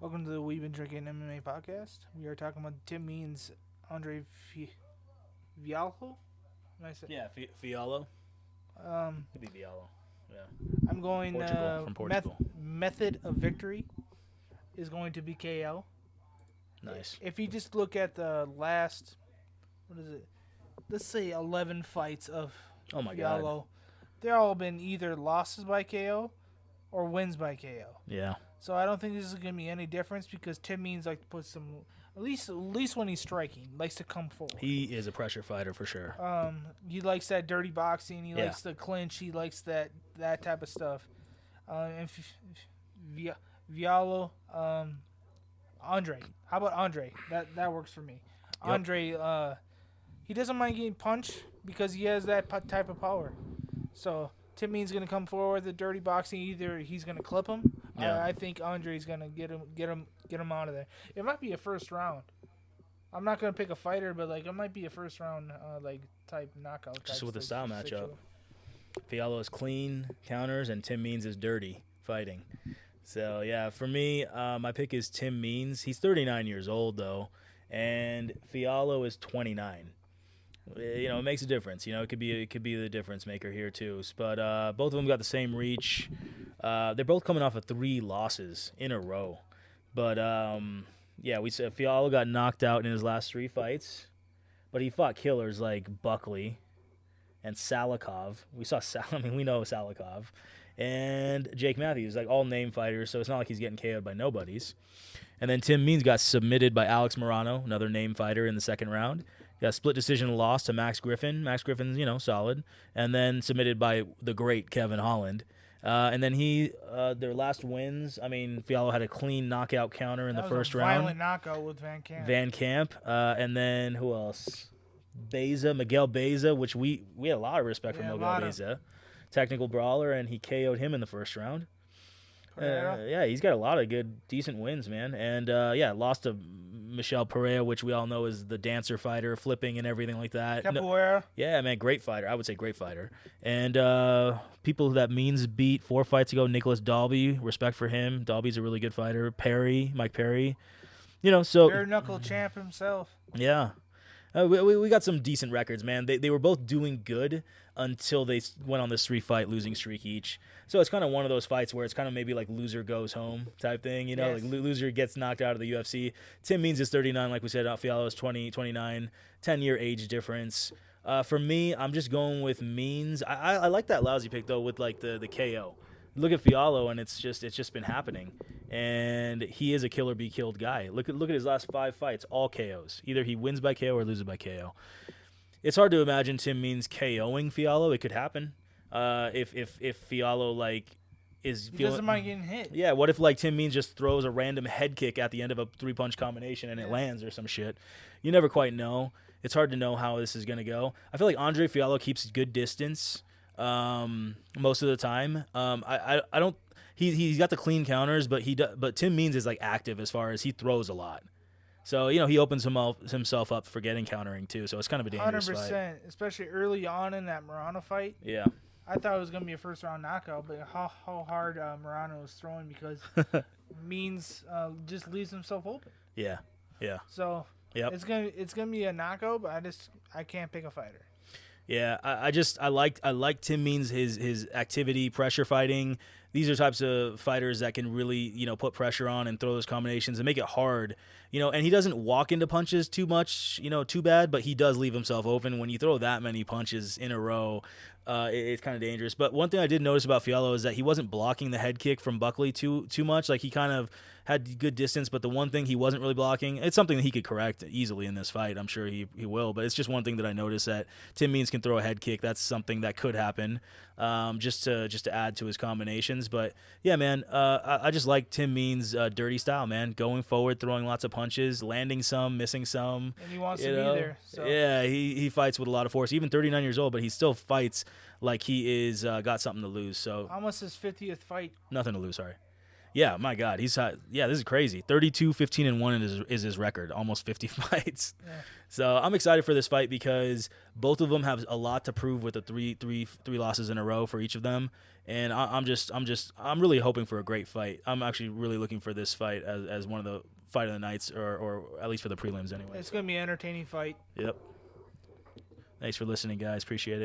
Welcome to the We've Been Drinking MMA podcast. We are talking about Tim Means, Andre Fialho. Yeah, Fialho. Um, Could be Fialho. Yeah. I'm going. Portugal, from Portugal. Method of victory is going to be KO. Nice. If you just look at the last, what is it? Let's say 11 fights of Oh my Fialho, God. they're all been either losses by KO or wins by KO. Yeah. So I don't think this is going to be any difference because Tim Means like to put some, at least when he's striking, likes to come forward. He is a pressure fighter for sure. He likes that dirty boxing. He Yeah. likes the clinch. He likes that type of stuff. And Fialho, Andre. How about Andre? That works for me. Yep. Andre, he doesn't mind getting punched because he has that type of power. So Tim Means gonna come forward. The dirty boxing, either he's gonna clip him. Yeah. I think Andre's gonna get him out of there. It might be a first round. I'm not gonna pick a fighter, but like it might be a first round type knockout. Just type with the style matchup. situation. Fialho is clean counters, and Tim Means is dirty fighting. So yeah, for me, my pick is Tim Means. He's 39 years old though, and Fialho is 29. It makes a difference. It could be the difference maker here too. But both of them got the same reach. They're both coming off of 3 losses in a row. But yeah, we said Fialho got knocked out in his last 3 fights, but he fought killers like Buckley and Salikov. We know Salikov and Jake Matthews, like all name fighters. So it's not like he's getting KO'd by nobodies. And then Tim Means got submitted by Alex Morano, another name fighter, in the second round. Got a split decision loss to Max Griffin. Max Griffin's, solid. And then submitted by the great Kevin Holland. And then their last wins, Fialho had a clean knockout counter in the first round. Violent knockout with Van Camp. Van Camp. And then who else? Miguel Beza, which we had a lot of respect for Miguel Beza. Technical brawler, and he KO'd him in the first round. Yeah, he's got a lot of decent wins, man. And lost to Michel Pereira, which we all know is the dancer fighter, flipping and everything like that. Capoeira. Yeah, man, great fighter. I would say great fighter. And people that Means beat 4 fights ago, Nicholas Dalby, respect for him. Dalby's a really good fighter. Mike Perry. So Bare knuckle champ himself. yeah. We got some decent records, man. They were both doing good until they went on this 3-fight losing streak each. So it's kind of one of those fights where it's kind of maybe like loser goes home type thing, Yes. Like loser gets knocked out of the UFC. Tim Means is 39, like we said. Fialho is 29, 10-year age difference. For me, I'm just going with Means. I like that lousy pick, though, with like the KO. Look at Fialho, and it's just been happening. And he is a kill or be killed guy. Look at his last 5 fights, all KOs. Either he wins by KO or loses by KO. It's hard to imagine Tim Means KOing Fialho. It could happen. If Fialho is He feeling, doesn't mind getting hit. yeah. What if Tim Means just throws a random head kick at the end of a 3-punch combination and it lands or some shit? You never quite know. It's hard to know how this is gonna go. I feel like Andre Fialho keeps good distance most of the time. I don't. He's got the clean counters, but Tim Means is active as far as he throws a lot. So he opens himself up for getting countering too. So it's kind of a dangerous 100%, fight. especially early on in that Morano fight. Yeah. I thought it was gonna be a first round knockout, but how hard Morano was throwing because Means just leaves himself open. Yeah. Yeah. So Yep. it's gonna be a knockout, but I can't pick a fighter. Yeah, I like Tim Means, his activity, pressure fighting. These are types of fighters that can really, put pressure on and throw those combinations and make it hard. And he doesn't walk into punches too much, too bad, but he does leave himself open. When you throw that many punches in a row, it's kind of dangerous. But one thing I did notice about Fialho is that he wasn't blocking the head kick from Buckley too much. Like, he kind of had good distance, but the one thing he wasn't really blocking, it's something that he could correct easily in this fight. I'm sure he will, but it's just one thing that I noticed, that Tim Means can throw a head kick. That's something that could happen, just to add to his combinations. But yeah, man, I just like Tim Means' dirty style, man. Going forward, throwing lots of punches, landing some, missing some. And he wants to be there. So. Yeah, he fights with a lot of force. Even 39 years old, but he still fights like he is got something to lose. So Almost his 50th fight. nothing to lose, sorry. Yeah, my God, this is crazy. 32-15-1 is his record, almost 50 fights. Yeah. So I'm excited for this fight because both of them have a lot to prove with the three losses in a row for each of them, and I'm really hoping for a great fight. I'm actually really looking for this fight as one of the fight of the nights, or at least for the prelims anyway. It's gonna be an entertaining fight. Yep. Thanks for listening, guys. Appreciate it.